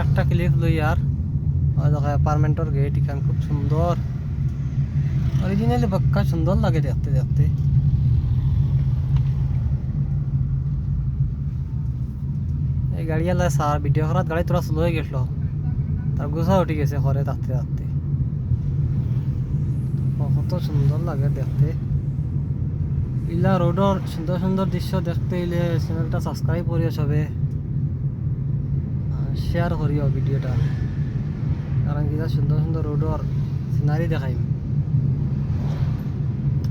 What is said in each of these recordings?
একটা ক্লিপ লই আর দেখো অ্যাপার্টমেন্টের গেট এখান খুব সুন্দর অরিজিনালি বাক্কা সুন্দর লাগে দেখতে দেখতে। এই গাড়ি আলা স্যার ভিডিও করার গাড়ি তোরা স্লো হয়ে গেছিল, তার গোসা উঠে গেছে ঘরে থাকতে থাকতে। কত সুন্দর লাগে দেখতে। ইলা রোডর সুন্দর সুন্দর দৃশ্য দেখতে এলে চ্যানেলটা সাবস্ক্রাইব করিও সবে, শেয়ার করিও ভিডিওটা, কারণ কিনা সুন্দর সুন্দর রোডর সিনারি দেখাইম।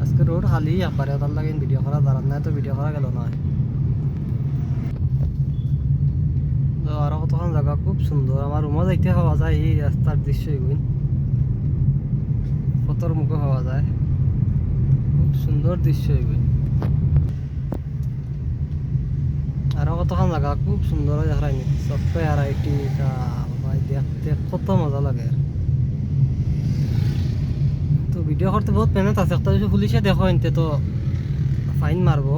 আজকে রোড খালি আপারে তার লাগে ভিডিও করা দাঁড়ান নাই, তো ভিডিও করা গেল না। তো আরো কতক্ষণ জায়গা খুব সুন্দর, আমার রুমও যাইতে পাওয়া যায় এই রাস্তার দৃশ্য এগুলো ফটোর মুখে পাওয়া যায়, খুব সুন্দর দৃশ্য এগুলো। আরো কতক্ষণ জায়গা খুব সুন্দর দেখায়নি সফটওয়্যার আইটি ভাই দেখতে কত মজা লাগে। তো ভিডিও করতে বহুত মেহনত আছে, একটা যদি পুলিশে দেখো এনতে তো ফাইন মারবো,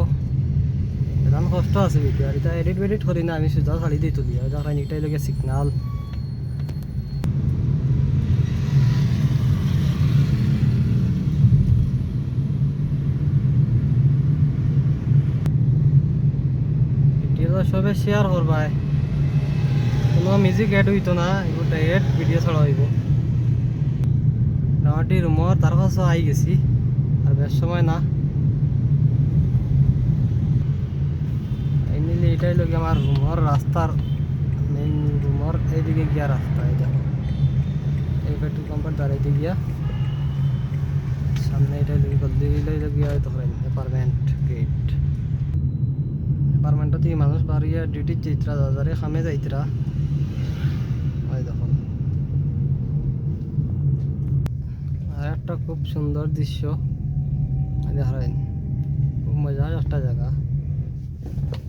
এমন কষ্ট আছে ভিডিও। আর এটা এডিট বেডিট করি না, আমি সোজা ছাড়ি দিয়ে তুলি দেখাইনি, এটাই লাগে সিগনাল। ভিডিও সবে শেয়ার করবাই, কোনো মিউজিক এড হইতো না, এগুলো ডাইরেক্ট ভিডিও ছাড়া হইব। মোটামুটি রুমর তার কাছে আই গেছি, আর বেশ সময় না। এমনি এটাই লোক আমার রুমর রাস্তার মেইন, রুমর এইদিকে গিয়া রাস্তা। এই দেখো এই পেট্রোল পাম্পের দ্বারা এইদিকে গিয়া সামনে এটাই লোক গল্লি গিয়া তখন অ্যাপার্টমেন্ট গেট। অ্যাপার্টমেন্টত মানুষ বাড়িয়া ডিউটির যাইতরা যারে খামে যাইতরা। ওই দেখো আর একটা খুব সুন্দর দৃশ্য দেখালেন, খুব মজার একটা জায়গা।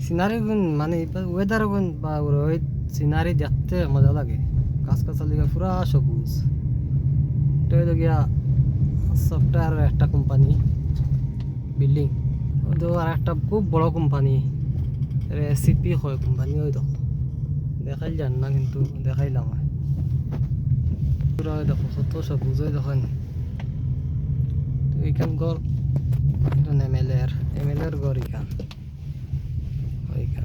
সিনারি গুণ মানে ওয়েদার গুণ বা ওই সিনারি দেখতে মজা লাগে, গাছ গাছালি পুরা সবুজ। এটা হইল গিয়া সফটওয়্যার একটা কোম্পানি বিল্ডিং, ওই তো আর একটা খুব বড় কোম্পানি রেসিপি হয় কোম্পানি। ওই দেখো দেখাইল যান না কিন্তু দেখাইলাম পুরা। দেখো কত সবুজ, ওই দেখেন এইখান ঘর এমএলএর ঘর, এখান ওইখান